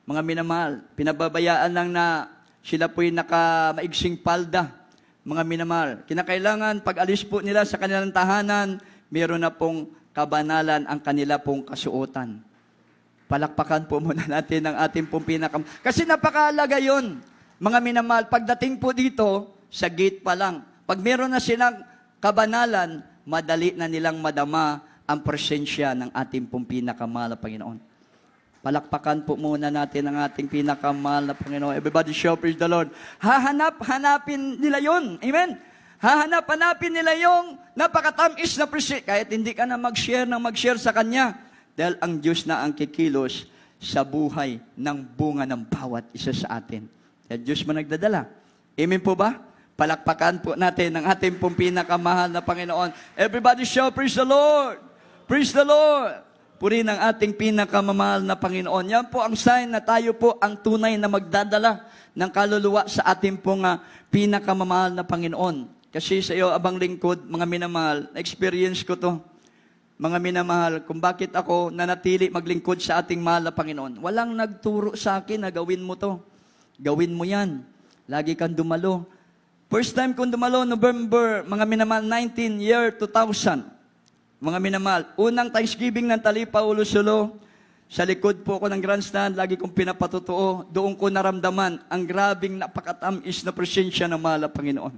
Mga minamahal, pinababayaan lang na sila po'y nakamaigsing palda. Mga minamahal, kinakailangan pag alis po nila sa kanilang tahanan, meron na pong kabanalan ang kanila pong kasuotan. Palakpakan po muna natin ang ating pong kasi napakahalaga yun. Mga minamahal, pagdating po dito, sa gate pa lang, pag meron na silang kabanalan, madali na nilang madama ang presensya ng ating pong pinakamahal na Panginoon. Palakpakan po muna natin ang ating pinakamahal na Panginoon. Everybody shout, praise the Lord. Hanapin nila yun. Amen? Hanapin nila yung napakatamis na presensya. Kahit hindi ka na mag-share sa Kanya. Dahil ang Diyos na ang kikilos sa buhay ng bunga ng bawat isa sa atin. Dahil Diyos mo nagdadala. Amen po ba? Palakpakan po natin ang ating pong pinakamahal na Panginoon. Everybody shout, praise the Lord! Praise the Lord! Purihin ang ating pinakamamahal na Panginoon. Yan po ang sign na tayo po ang tunay na magdadala ng kaluluwa sa ating pong pinakamamahal na Panginoon. Kasi sa iyo, abang lingkod, mga minamahal, na-experience ko to. Mga minamahal, kung bakit ako nanatili maglingkod sa ating mahal na Panginoon. Walang nagturo sa akin na gawin mo to. Gawin mo yan. Lagi kang dumalo. First time kong dumalo, November, mga minamahal, 2000. Mga minamahal, unang Thanksgiving ng Talipa, Ulo-Sulo, sa likod po ako ng grandstand, lagi kong pinapatutuo, doon ko naramdaman ang grabing napakatamis na presensya ng mahal na Panginoon.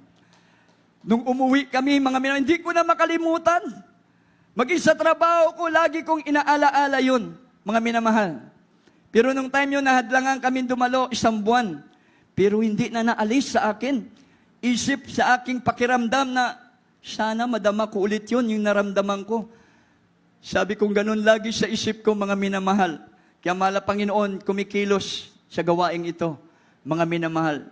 Nung umuwi kami, mga minamahal, hindi ko na makalimutan. Maging sa trabaho ko, lagi kong inaalaala yun, mga minamahal. Pero nung time yun, nahadlangan kami dumalo 1 buwan. Pero hindi na naalis sa akin. Isip sa aking pakiramdam na sana madama ko ulit yun, yung naramdaman ko. Sabi kong ganun lagi sa isip ko, mga minamahal. Kaya mahal na Panginoon, kumikilos sa gawaing ito, mga minamahal.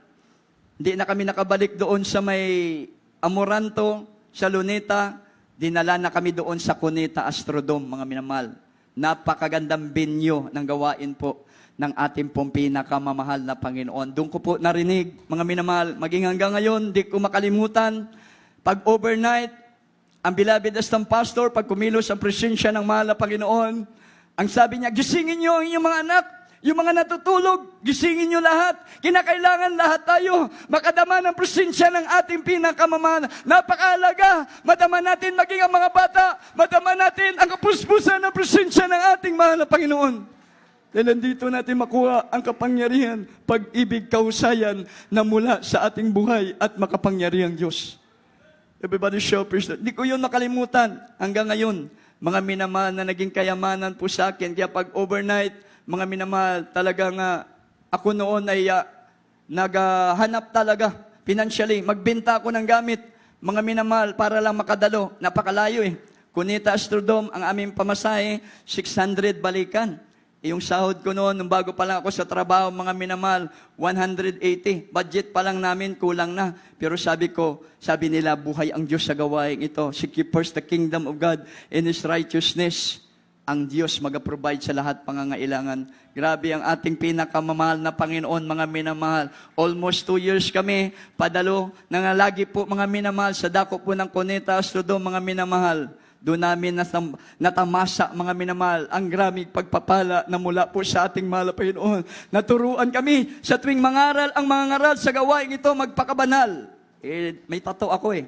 Hindi na kami nakabalik doon sa may Amoranto, sa Luneta. Dinala na kami doon sa Cuneta Astrodome, mga minamahal. Napakagandang venue ng gawain po ng ating pong pinakamamahal na Panginoon. Doon ko po narinig, mga minamahal, maging hanggang ngayon, di ko makalimutan, pag overnight, ang beloved Aston Pastor, pag kumilos ang presensya ng mahal na Panginoon, ang sabi niya, gisingin niyo ang inyong mga anak, yung mga natutulog, gisingin niyo lahat. Kinakailangan lahat tayo makadama ng presensya ng ating pinakamamahal. Napakahalaga, madama natin maging ang mga bata, madama natin ang kapuspusan ng presensya ng ating mahal na Panginoon. Dahil nandito natin makuha ang kapangyarihan, pag-ibig, kahusayan na mula sa ating buhay at makapangyarihang Diyos. Everybody show praise the Lord. Hindi ko yun nakalimutan hanggang ngayon. Mga minamahal na naging kayamanan po sa akin. Kaya pag overnight, mga minamahal, talagang ako noon ay naghanap talaga financially. Magbenta ako ng gamit, mga minamahal, para lang makadalo. Napakalayo eh. Cuneta Astrodome, ang aming pamasahe, 600 balikan. Yung sahod ko noon, nung bago pa lang ako sa trabaho, mga minamahal, 180. Budget pa lang namin, kulang na. Pero sabi nila, buhay ang Diyos sa gawain ito. Seek ye first the kingdom of God and His righteousness. Ang Diyos mag-provide sa lahat pangangailangan. Grabe ang ating pinakamamahal na Panginoon, mga minamahal. Almost 2 years kami, padalo, nangalagi po, mga minamahal, sa dako po ng Cuneta Astrodome, mga minamahal. Doon namin natamasa, mga minamahal, ang graming pagpapala na mula po sa ating mahal na Panginoon. Naturuan kami sa tuwing mangaral, ang mga ngaral sa gawain ito magpakabanal. May tato ako eh.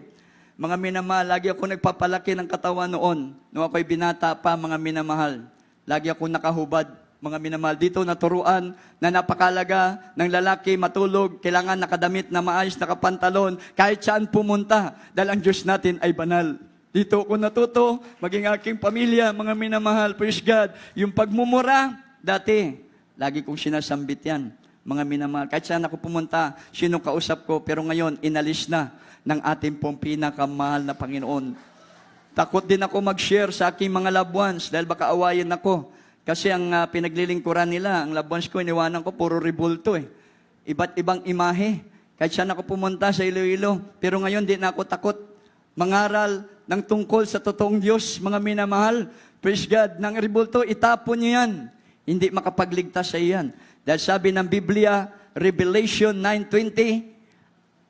Mga minamahal, lagi ako nagpapalaki ng katawan noon. Nung ako'y binata pa, mga minamahal. Lagi ako nakahubad, mga minamahal. Dito naturuan na napakalaga ng lalaki matulog, kailangan nakadamit na maayos, nakapantalon, kahit saan pumunta, dahil ang Diyos natin ay banal. Dito ako natuto, maging aking pamilya, mga minamahal, praise God. Yung pagmumura, dati, lagi kong sinasambit yan, mga minamahal. Kahit saan ako pumunta, sino kausap ko, pero ngayon, inalis na ng ating pong pinakamahal na Panginoon. Takot din ako mag-share sa aking mga loved ones, dahil baka awayin ako. Kasi ang pinaglilingkuran nila, ang loved ones ko, iniwanan ko, puro ribulto eh. Iba't ibang imahe. Kahit saan ako pumunta sa Iloilo, pero ngayon, di na ako takot mangaral ng tungkol sa totoong Diyos, mga minamahal. Praise God, ng ribulto, itapon niyo yan. Hindi makapagligtas sa iyan. Dahil sabi ng Biblia, Revelation 9:20,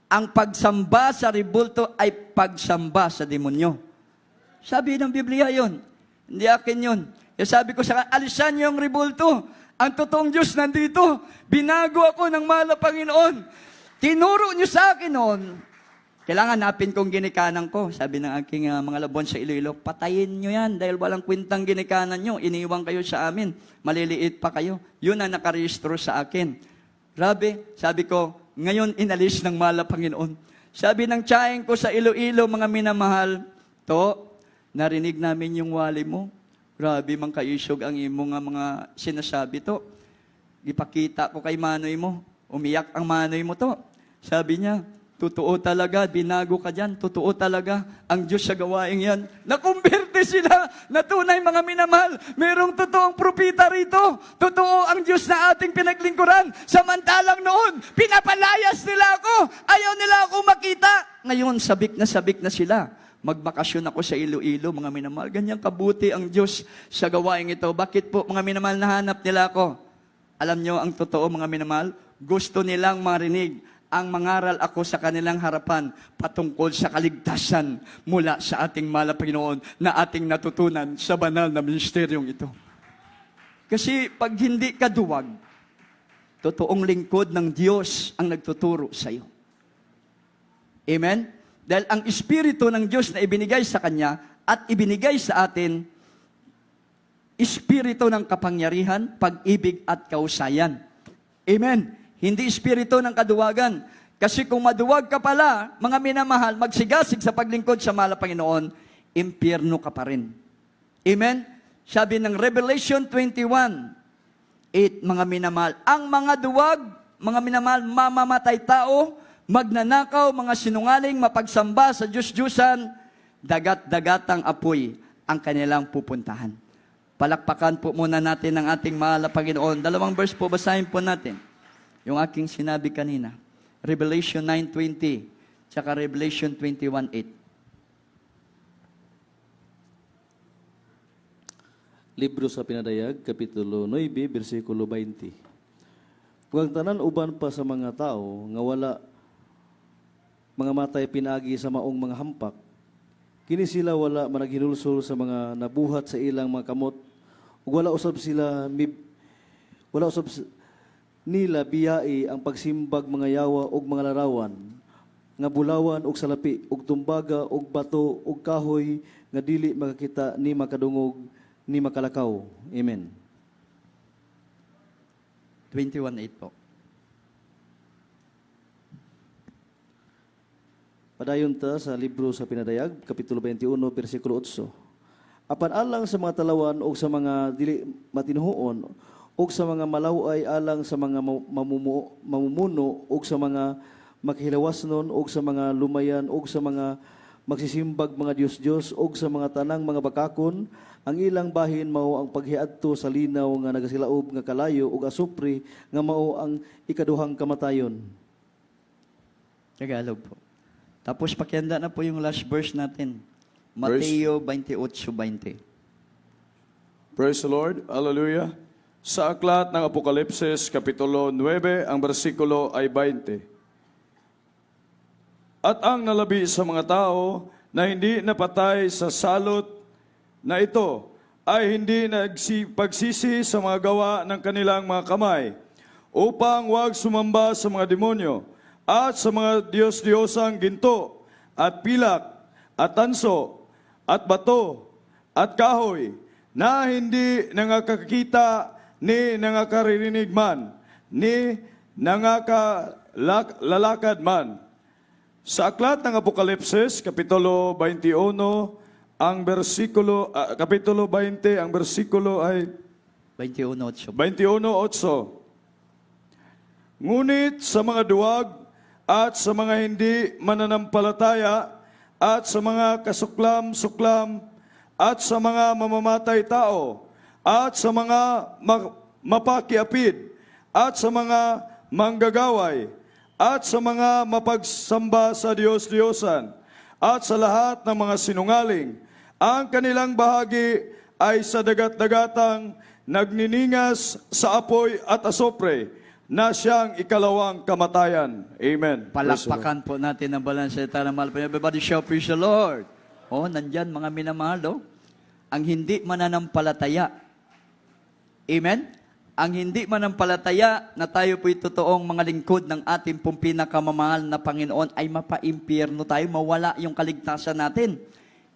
ang pagsamba sa rebulto ay pagsamba sa demonyo. Sabi ng Biblia yon, hindi akin yon. Kaya sabi ko sa alisan niyo ang rebulto. Ang totoong Diyos nandito. Binago ako ng mahal na Panginoon. Tinuro niyo sa akin noon. Kailangan napin kong ginikanan ko. Sabi ng aking mga labon sa Iloilo, patayin niyo yan dahil walang kwentang ginikanan niyo. Iniwan kayo sa amin. Maliliit pa kayo. Yun ang nakarehistro sa akin. Grabe, sabi ko, ngayon inalis ng mahal na Panginoon. Sabi ng tiyaheng ko sa Iloilo, mga minamahal, to, narinig namin yung wali mo. Grabe, mang kaisog ang imo nga mga sinasabi to. Ipakita ko kay manoy mo. Umiyak ang manoy mo to. Sabi niya, totoo talaga, binago ka dyan. Totoo talaga, ang Diyos sa gawaing yan. Nakumberte sila. Natunay mga minamahal. Merong totoong propita rito. Totoo ang Diyos na ating pinaglingkuran. Samantalang noon, pinapalayas nila ako. Ayaw nila ako makita. Ngayon, sabik na sila. Magbakasyon ako sa Iloilo, mga minamahal. Ganyan kabuti ang Diyos sa gawaing ito. Bakit po, mga minamahal, nahanap nila ako? Alam nyo, ang totoo, mga minamahal, gusto nilang marinig ang mangaral ako sa kanilang harapan patungkol sa kaligtasan mula sa ating mahal na Panginoon na ating natutunan sa banal na ministeryong ito. Kasi pag hindi ka duwag, totoong lingkod ng Diyos ang nagtuturo sa iyo. Amen? Dahil ang Espiritu ng Diyos na ibinigay sa Kanya at ibinigay sa atin, Espiritu ng kapangyarihan, pag-ibig at kausayan. Amen? Hindi Espiritu ng kaduwagan. Kasi kung maduwag ka pala, mga minamahal, magsigasig sa paglingkod sa mahal na Panginoon, impyerno ka pa rin. Amen? Sabi ng Revelation 21:8, mga minamahal, ang mga duwag, mga minamahal, mamamatay tao, magnanakaw, mga sinungaling, mapagsamba sa Diyos-Diyusan, dagat-dagatang apoy ang kanilang pupuntahan. Palakpakan po muna natin ang ating mahal na Panginoon. 2 verse po, basahin po natin. Yung aking sinabi kanina. Revelation 9:20, tsaka Revelation 21:8. Libro sa Pinadayag, Kapitulo 9, versikulo 20. Huwag tanan uban pa sa mga tao, nga wala mga matay pinagi sa maong mga hampak. Kini sila wala managhinulsol sa mga nabuhat sa ilang mga kamot. Ug wala usab nila biyai ang pagsimbag mga yawa ug mga larawan, nga bulawan ug salapi ug tumbaga ug bato ug kahoy nga dili makakita ni makadungog ni makalakaw. Amen. 21:8 po. Padayon ta sa libro sa Pinadayag, Kapitulo 21, versikulo 8. Apan alang sa mga talawan o sa mga dili matinhuon o sa mga malaway alang sa mga mamumuno o sa mga makhilawasnon o sa mga lumayan o sa mga magsisimbag mga Diyos-Diyos o sa mga tanang mga bakakon, ang ilang bahin mao ang paghiadto sa linaw nga nagasilaob nga kalayo ug asupre nga mao ang ikaduhang kamatayon. Tagalog po. Tapos pakianda na po yung last verse natin. Mateo 28:20. Praise the Lord. Hallelujah. Sa aklat ng Apokalipsis, Kapitulo 9, ang bersikulo ay 20. At ang nalabi sa mga tao na hindi napatay sa salot na ito ay hindi nagpagsisi sa mga gawa ng kanilang mga kamay upang huwag sumamba sa mga demonyo at sa mga Diyos-Diyosang ginto at pilak at tanso at bato at kahoy na hindi nangakakita ni nangakaririnig man ni nangakalalakad man. Sa aklat ng Apokalipsis, Kapitulo 21, ang bersikulo, Kapitulo 20, ang bersikulo ay 21:8. 21:8. Ngunit sa mga duwag at sa mga hindi mananampalataya at sa mga kasuklam-suklam at sa mga mamamatay tao at sa mga mapakiapid at sa mga manggagaway at sa mga mapagsamba sa Diyos-Diyosan at sa lahat ng mga sinungaling, ang kanilang bahagi ay sa dagat-dagatang nagniningas sa apoy at asopre na siyang ikalawang kamatayan. Amen. Praise the Lord. Palakpakan po natin ang balanse ng mahal. Everybody shout, praise the Lord. Oh, nandyan mga minamahal, oh. Ang hindi mananampalataya. Amen? Ang hindi manampalataya na tayo po'y totoong mga lingkod ng ating pong pinakamamahal na Panginoon ay mapaimpyerno tayo, mawala yung kaligtasan natin.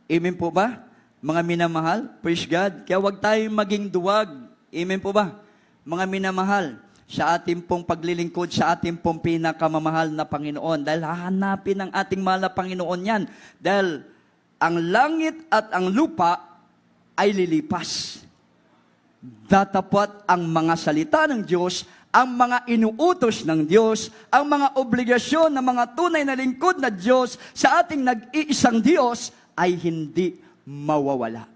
Amen po ba? Mga minamahal, praise God. Kaya huwag tayong maging duwag. Amen po ba? Mga minamahal, sa ating pong paglilingkod, sa ating pong pinakamamahal na Panginoon. Dahil hahanapin ng ating mahal na Panginoon yan. Dahil ang langit at ang lupa ay lilipas. Datapat ang mga salita ng Diyos, ang mga inuutos ng Diyos, ang mga obligasyon ng mga tunay na lingkod na Diyos sa ating nag-iisang Diyos ay hindi mawawala.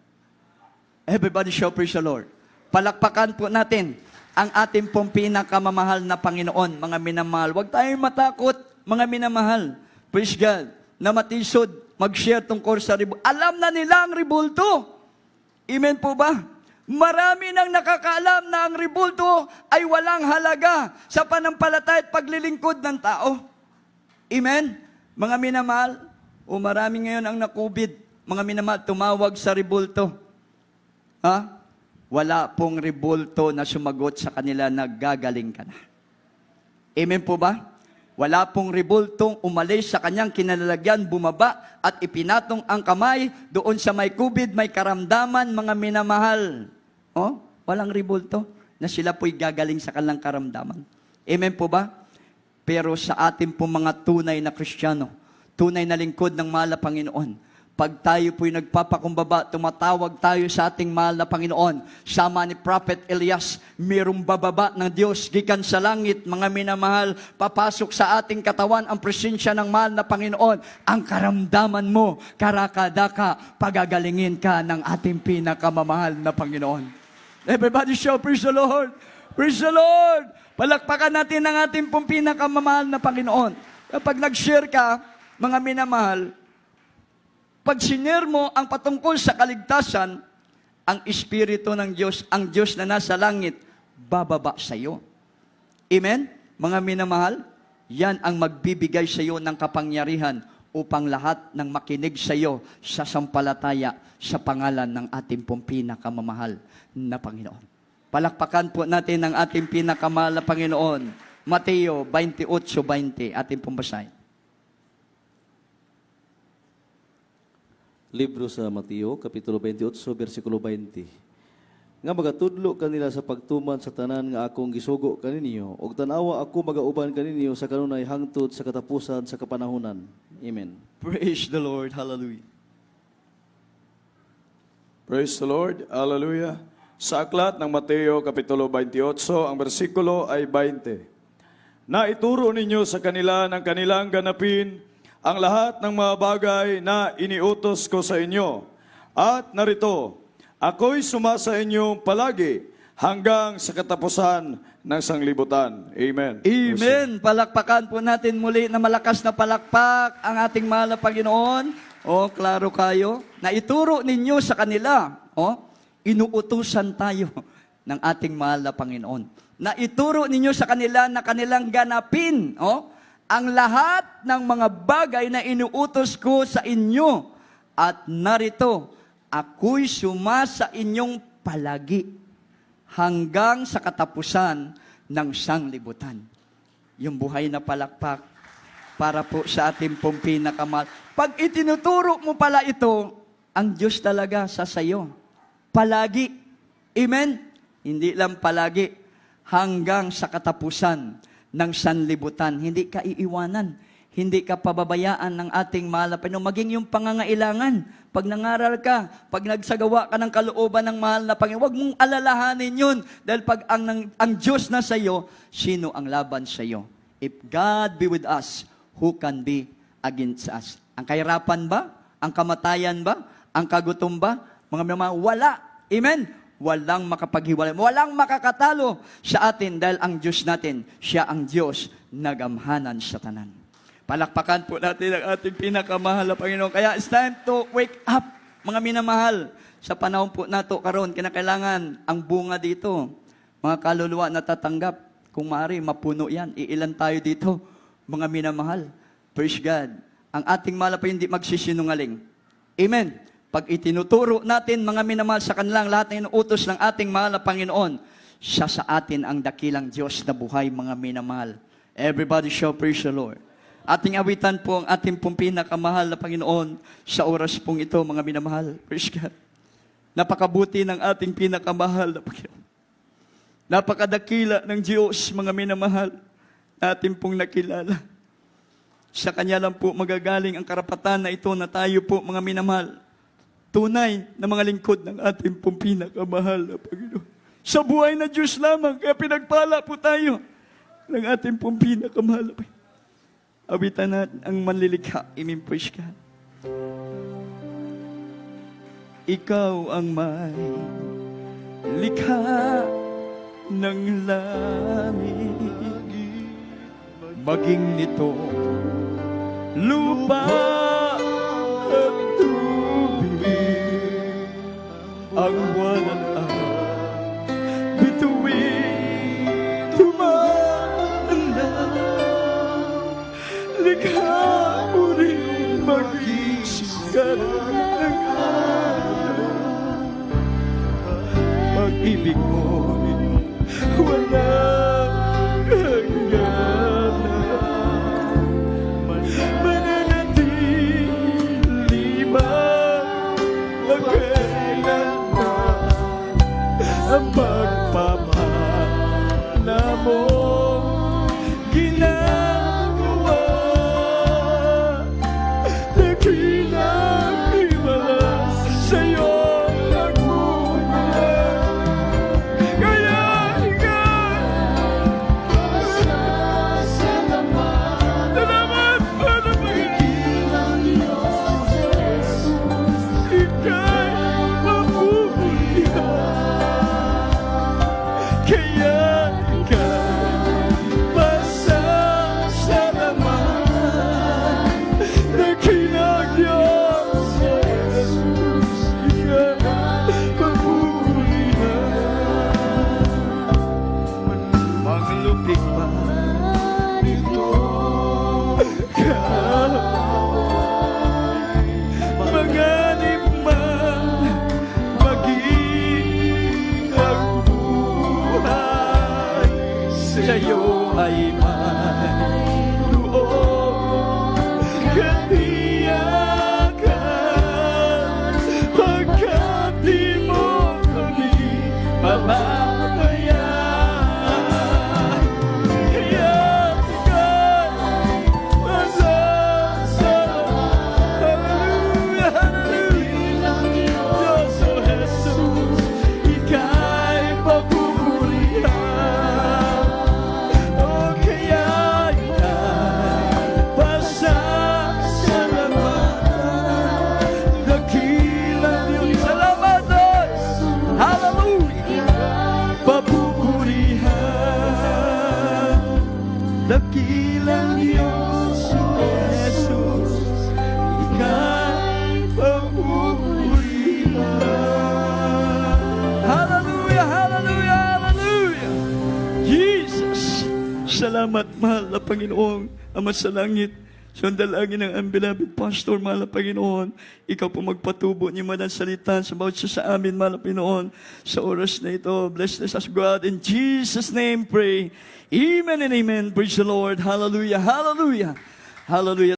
Everybody shout, praise the Lord. Palakpakan po natin ang ating pong pinakamamahal na Panginoon, mga minamahal. Huwag tayong matakot, mga minamahal. Praise God. Na matisod, mag-share tungkol sa ribulto. Alam na nila ang ribulto. Amen po ba? Marami nang nakakaalam na ang ribulto ay walang halaga sa panampalataya at paglilingkod ng tao. Amen? Mga minamahal, o marami ngayon ang na-COVID. Mga minamahal, tumawag sa ribulto. Ha? Wala pong ribulto na sumagot sa kanila na gagaling ka na. Amen po ba? Wala pong ribultong umalis sa kanyang kinalalagyan, bumaba at ipinatong ang kamay doon sa may COVID, may karamdaman, mga minamahal. Oh, walang ribulto na sila po'y gagaling sa kanilang karamdaman. Amen po ba? Pero sa atin pong mga tunay na Kristiyano, tunay na lingkod ng mahal na Panginoon, pag tayo po'y nagpapakumbaba, tumatawag tayo sa ating mahal na Panginoon, sama ni Prophet Elias, mayroong bababa ng Diyos, gikan sa langit, mga minamahal, papasok sa ating katawan ang presensya ng mahal na Panginoon. Ang karamdaman mo, karakadaka, pagagalingin ka ng ating pinakamamahal na Panginoon. Everybody shout, praise the Lord! Praise the Lord! Palakpakan natin ang ating pong pinakamamahal na Panginoon. Kapag nag-share ka, mga minamahal, pag sinare mo ang patungkol sa kaligtasan, ang Espiritu ng Diyos, ang Diyos na nasa langit, bababa sa iyo. Amen? Mga minamahal, yan ang magbibigay sa iyo ng kapangyarihan upang lahat ng makinig sa iyo sa sampalataya sa pangalan ng ating pong pinakamamahal na Panginoon. Palakpakan po natin ang ating pinakamahal na Panginoon. Mateo 28:20, ating pong basahin. Libro sa Mateo, Kapitulo 28, versikulo 20. Nga magatudlo kanila sa pagtuman sa tanan nga akong gisugo kaninyo, og tanawa ako magauban kaninyo sa kanunay hangtod sa katapusan sa kapanahunan. Amen. Praise the Lord. Hallelujah. Praise the Lord. Hallelujah. Sa aklat ng Mateo, Kapitulo 28, ang bersikulo ay 20. Na ituro ninyo sa kanila ng kanilang ganapin ang lahat ng mga bagay na iniutos ko sa inyo. At narito, ako'y sumasa inyo palagi hanggang sa katapusan ng sanglibutan. Amen. Amen. Palakpakan po natin muli na malakas na palakpak ang ating mahal na Panginoon. O, klaro kayo. Na ituro ninyo sa kanila. O, inuutusan tayo ng ating mahal na Panginoon. Na ituro ninyo sa kanila na kanilang ganapin. O, ang lahat ng mga bagay na inuutos ko sa inyo. At narito, ako'y sumasa inyong palagi hanggang sa katapusan ng sanglibutan. Yung buhay na palakpak para po sa ating pong pinakamahal. Pag itinuturo mo pala ito, ang Diyos talaga sa sayo. Palagi. Amen? Hindi lang palagi. Hanggang sa katapusan ng sanlibutan. Hindi ka iiwanan. Hindi ka pababayaan ng ating mahal na Panginoon. Maging yung pangangailangan. Pag nangaral ka, pag nagsagawa ka ng kalooban ng mahal na Panginoon, huwag mong alalahanin yun. Dahil pag ang Diyos na sa iyo, sino ang laban sa iyo? If God be with us, who can be against us? Ang kahirapan ba? Ang kamatayan ba? Ang kagutom ba? Mga wala. Amen? Walang makapaghiwalay. Walang makakatalo sa atin dahil ang Diyos natin, siya ang Diyos na gamhanan sa tanan. Palakpakan po natin ang ating pinakamahal na Panginoon. Kaya it's time to wake up, mga minamahal. Sa panahon po nato karon, kinakailangan ang bunga dito. Mga kaluluwa na tatanggap, kung maaari, mapuno yan. Iilan tayo dito, mga minamahal. Praise God. Ang ating malapay hindi magsisinungaling. Amen. Pag itinuturo natin, mga minamahal, sa kanilang lahat ng inuutos ng ating mahal na Panginoon, siya sa atin ang dakilang Diyos na buhay, mga minamahal. Everybody shall praise the Lord. Ating awitan po ang ating pong pinakamahal na Panginoon sa oras pong ito, mga minamahal. Praise God. Napakabuti ng ating pinakamahal na Panginoon. Napakadakila ng Diyos, mga minamahal, natin pong nakilala. Sa Kanya lang po magagaling ang karapatan na ito na tayo po, mga minamahal, tunay na mga lingkod ng ating pong pinakamahal na Panginoon. Sa buhay na Diyos lamang, kaya pinagpala po tayo ng ating pong pinakamahal na Panginoon. Awitan natin ang manlilikha. Amen, praise God. Ikaw ang may likha ng langit, maging nito lupa at tubig, ang walang bituin, tumaanda. Likha mo rin maging sikat ng araw. Pag-ibig mo'y walang hangganan. Mananatili magkailanman ang pagpapala mo. Sa'yo ay mayroong katiyakan, pagkat di mo kami mamamayaan. Kaya ika'y masasalamat. Hallelujah, hallelujah. Diyos o Jesus, ika'y papurihan. Dakilang Diyos o Jesus, ika'y papurihan. Hallelujah, hallelujah, hallelujah. Jesus, salamat, mahal na Panginoong Ama sa langit. So, ang dalangin ng ang beloved pastor, mahal na Panginoon, ikaw po magpatubo niyo man ang salita sa bawat isa sa amin, mahal na Panginoon, sa oras na ito. Bless us, God. In Jesus' name pray. Amen and amen. Praise the Lord. Hallelujah. Hallelujah. Hallelujah.